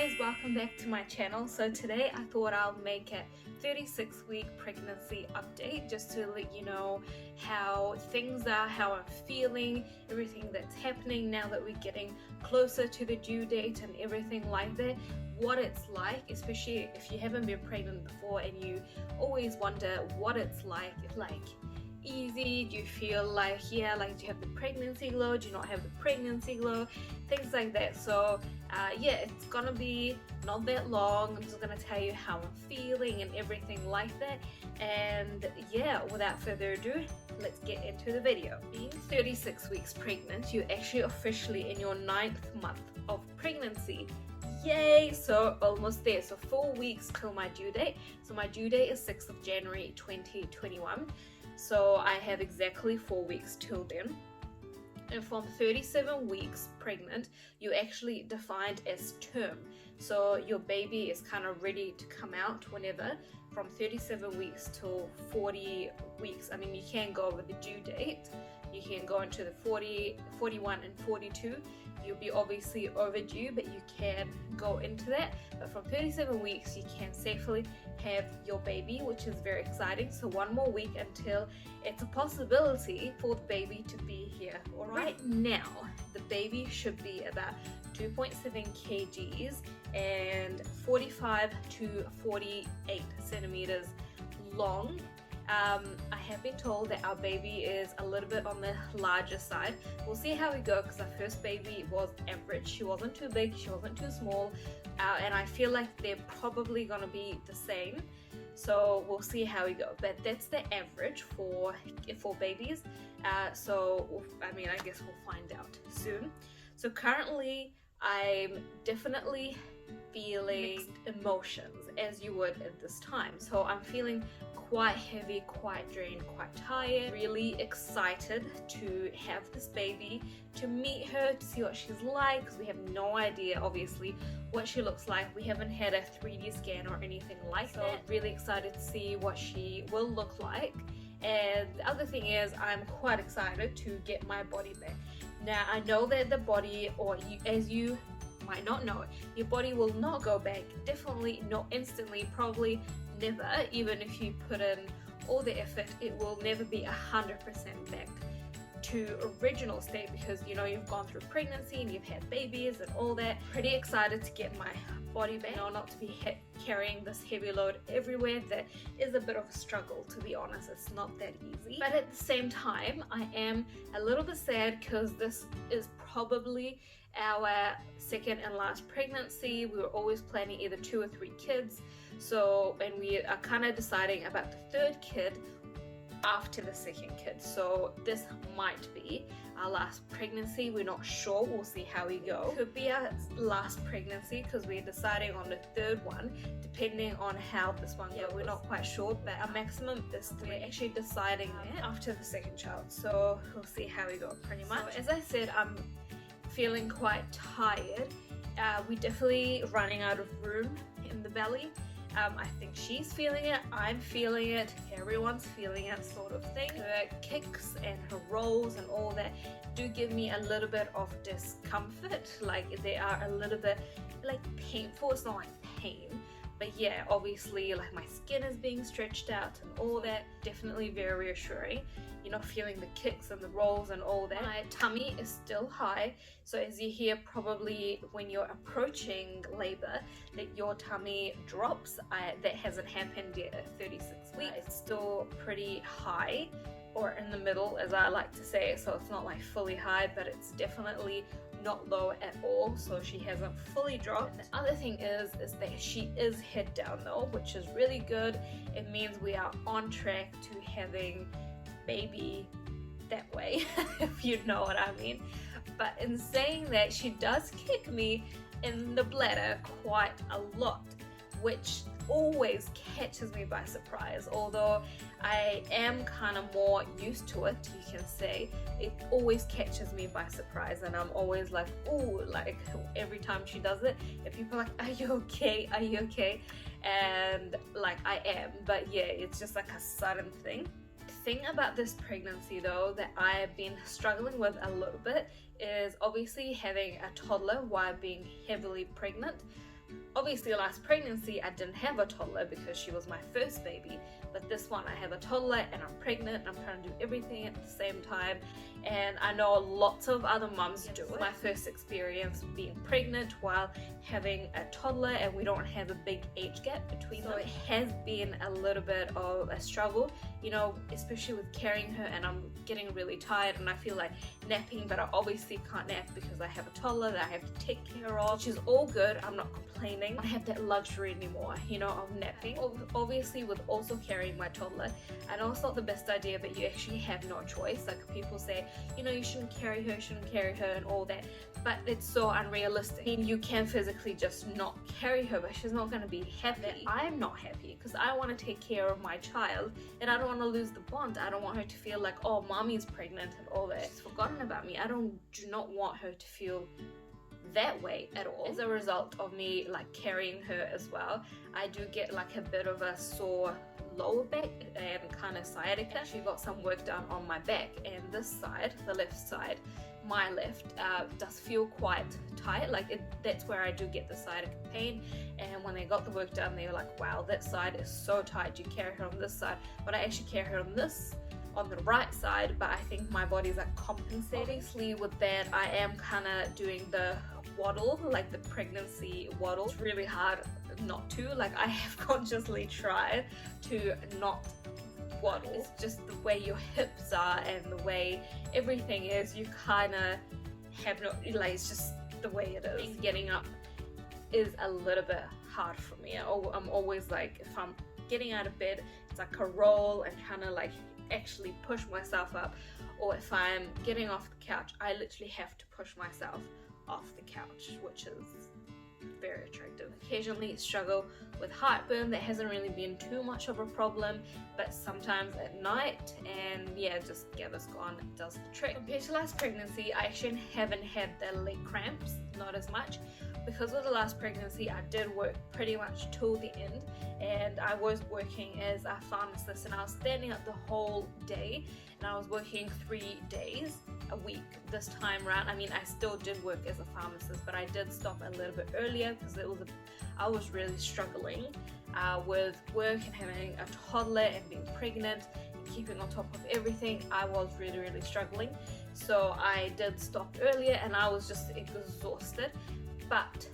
guys, welcome back to my channel. So today I thought I'll make a 36-week pregnancy update just to let you know how things are, how I'm feeling, everything that's happening now that we're getting closer to the due date and everything like that, what it's like, especially if you haven't been pregnant before and you always wonder what it's like easy, do you feel like, do you have the pregnancy glow, do you not have the pregnancy glow, things like that. So it's gonna be not that long. I'm just gonna tell you how I'm feeling and everything like that, and without further ado, let's get into the video. Being 36 weeks pregnant, you're actually officially in your 9th month of pregnancy. Yay! So almost there. So 4 weeks till my due date. So my due date is 6th of January 2021. So I have exactly 4 weeks till then. And from 37 weeks pregnant, you're actually defined as term. So your baby is kind of ready to come out whenever, from 37 weeks till 40 weeks. I mean, you can go over the due date. You can go into the 40, 41 and 42. You'll be obviously overdue, but you can go into that. But from 37 weeks, you can safely have your baby, which is very exciting. So one more week until it's a possibility for the baby to be here. All right, now the baby should be about 2.7 kgs and 45 to 48 centimeters long. I have been told that our baby is a little bit on the larger side. We'll see how we go, because our first baby was average. She wasn't too big, she wasn't too small, and I feel like they're probably gonna be the same. So we'll see how we go, but that's the average for babies. So I mean, I guess we'll find out soon. So currently I'm definitely feeling mixed emotions, as you would at this time. So I'm feeling quite heavy, quite drained, quite tired, really excited to have this baby, to meet her, to see what she's like, because we have no idea obviously what she looks like. We haven't had a 3D scan or anything like that. So really excited to see what she will look like. And the other thing is, I'm quite excited to get my body back. Now I know that the body, or you, as you might not know, your body will not go back, definitely not instantly, probably never. Even if you put in all the effort, it will never be 100% back to original state, because you know you've gone through pregnancy and you've had babies and all that. Pretty excited to get my body back, not to be carrying this heavy load everywhere. That is a bit of a struggle, to be honest. It's not that easy, but at the same time I am a little bit sad, because this is probably our second and last pregnancy. We were always planning either 2 or 3 kids, so, and we are kind of deciding about the 3rd kid after the 2nd kid. So this might be our last pregnancy. We're not sure, we'll see how we go. Could be our last pregnancy, because we're deciding on the 3rd one depending on how this one goes. We're not quite sure, but our maximum is 3. We're actually deciding that after the 2nd child, so we'll see how we go pretty much. So as I said, I'm feeling quite tired. We're definitely running out of room in the belly. I think she's feeling it, I'm feeling it, everyone's feeling it, sort of thing. Her kicks and her rolls and all that do give me a little bit of discomfort. Like, they are a little bit like painful. It's not like pain, but yeah, obviously like my skin is being stretched out and all that. Definitely very reassuring. You're not feeling the kicks and the rolls and all that. My tummy is still high, so as you hear probably when you're approaching labor, that your tummy drops. That hasn't happened yet at 36 weeks. It's still pretty high, or in the middle as I like to say, so it's not like fully high, but it's definitely not low at all, so she hasn't fully dropped. The other thing is that she is head down though, which is really good. It means we are on track to having baby that way, if you know what I mean. But in saying that, she does kick me in the bladder quite a lot, which always catches me by surprise. Although I am kind of more used to it, you can say, it always catches me by surprise, and I'm always like, ooh, like every time she does it, and people are like, are you okay, are you okay? And like, I am, but yeah, it's just like a sudden thing. Thing about this pregnancy though that I have been struggling with a little bit is obviously having a toddler while being heavily pregnant. Obviously last pregnancy I didn't have a toddler because she was my first baby, but this one I have a toddler and I'm pregnant and I'm trying to do everything at the same time, and I know lots of other mums do it. My first experience being pregnant while having a toddler, and we don't have a big age gap between them. So it has been a little bit of a struggle, you know, especially with carrying her, and I'm getting really tired and I feel like napping, but I obviously can't nap because I have a toddler that I have to take care of, which is all good. I'm not complaining. I don't have that luxury anymore, you know, of napping. Obviously with also carrying my toddler, I know it's not the best idea, but you actually have no choice. Like people say, you know, you shouldn't carry her and all that, but it's so unrealistic. I mean, you can physically just not carry her, but she's not going to be happy. I'm not happy because I want to take care of my child and I don't want to lose the bond. I don't want her to feel like, oh, mommy's pregnant and all that. She's forgotten about me. I do not want her to feel that way at all. As a result of me like carrying her as well, I do get like a bit of a sore lower back and kind of sciatica. She got some work done on my back, and this side, the left side, my left, does feel quite tight. Like that's where I do get the sciatica pain. And when they got the work done, they were like, wow, that side is so tight, you carry her on this side, but I actually carry her on the right side, but I think my body's like compensating. Obviously with that, I am kind of doing the waddle, like the pregnancy waddle. It's really hard not to, like I have consciously tried to not waddle. It's just the way your hips are and the way everything is, you kind of have no, like it's just the way it is. Getting up is a little bit hard for me. I'm always like, if I'm getting out of bed, it's like a roll and kind of like actually push myself up, or if I'm getting off the couch, I literally have to push myself off the couch, which is very attractive. Occasionally struggle with heartburn. That hasn't really been too much of a problem, but sometimes at night, and yeah, just Gaviscon does the trick. Compared to last pregnancy, I actually haven't had the leg cramps, not as much, because with the last pregnancy I did work pretty much till the end, and I was working as a pharmacist and I was standing up the whole day, and I was working 3 days a week this time around. I mean, I still did work as a pharmacist, but I did stop a little bit earlier because I was really struggling with work and having a toddler and being pregnant and keeping on top of everything. I was really struggling, so I did stop earlier and I was just exhausted, but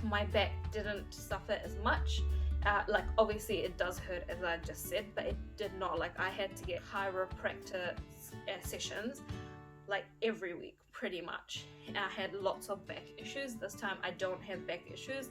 my back didn't suffer as much. Like obviously it does hurt, as I just said, but it did not, like I had to get chiropractor sessions like every week pretty much. I had lots of back issues. This time I don't have back issues.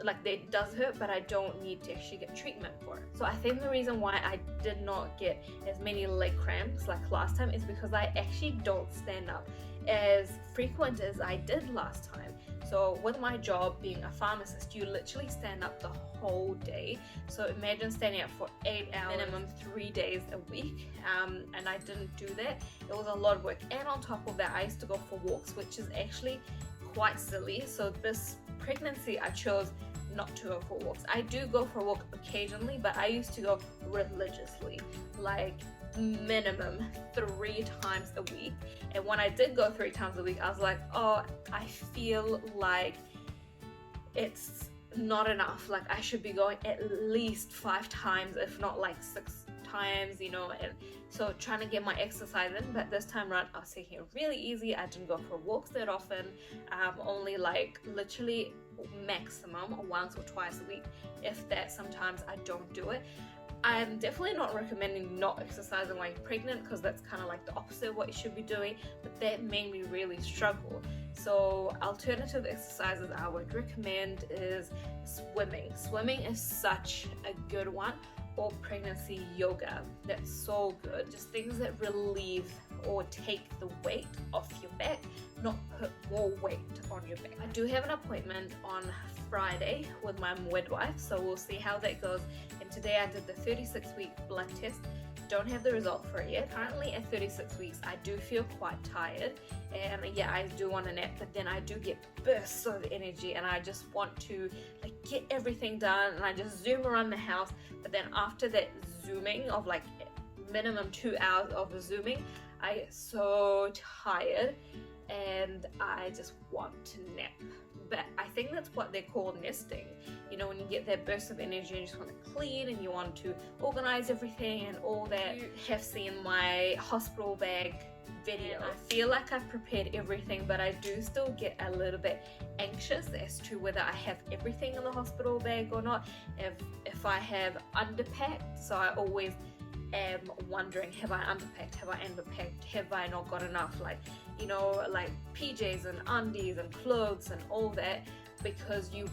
Like it does hurt, but I don't need to actually get treatment for it. So I think the reason why I did not get as many leg cramps like last time is because I actually don't stand up as frequent as I did last time. So with my job being a pharmacist, you literally stand up the whole day. So imagine standing up for 8 hours, minimum 3 days a week, and I didn't do that. It was a lot of work, and on top of that I used to go for walks, which is actually quite silly. So this pregnancy I chose not to go for walks. I do go for a walk occasionally, but I used to go religiously, like minimum 3 times a week. And when I did go 3 times a week, I was like, oh, I feel like it's not enough. Like I should be going at least 5 times, if not like 6 times, you know. And so trying to get my exercise in, but this time around I was taking it really easy. I didn't go for walks that often, only like literally maximum once or twice a week, if that. Sometimes I don't do it. I'm definitely not recommending not exercising while you're pregnant, because that's kind of like the opposite of what you should be doing, but that made me really struggle. So alternative exercises I would recommend is swimming. Swimming is such a good one, or pregnancy yoga. That's so good. Just things that relieve or take the weight off your back, not put more weight on your back. I do have an appointment on Friday with my midwife, so we'll see how that goes. And today I did the 36-week blood test. Don't have the result for it yet. Currently at 36 weeks I do feel quite tired, and yeah, I do want a nap, but then I do get bursts of energy and I just want to like get everything done, and I just zoom around the house. But then after that zooming of like minimum 2 hours of zooming, I get so tired and I just want to nap but I think that's what they call nesting. You know, when you get that burst of energy and you just want to clean and you want to organize everything and all that. You have seen my hospital bag video. I feel like I've prepared everything, but I do still get a little bit anxious as to whether I have everything in the hospital bag or not, if I have underpacked. So I always am wondering, have I underpacked, have I underpacked, have I not got enough, like, you know, like PJs and undies and clothes and all that, because you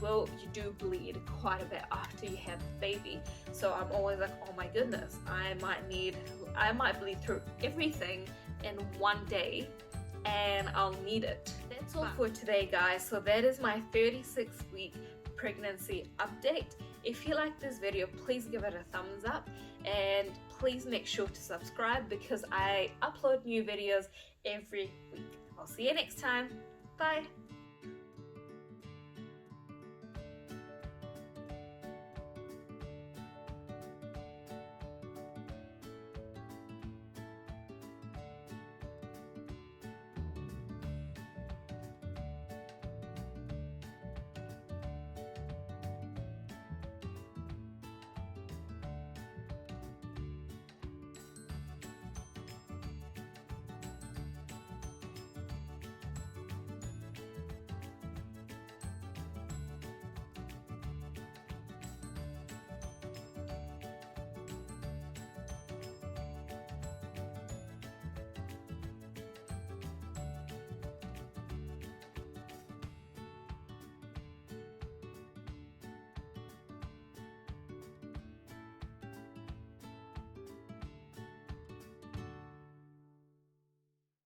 do bleed quite a bit after you have a baby. So I'm always like, oh my goodness, I might bleed through everything in one day and I'll need it. That's all for today, guys. So that is my 36-week pregnancy update. If you like this video, please give it a thumbs up and please make sure to subscribe because I upload new videos every week. I'll see you next time. Bye.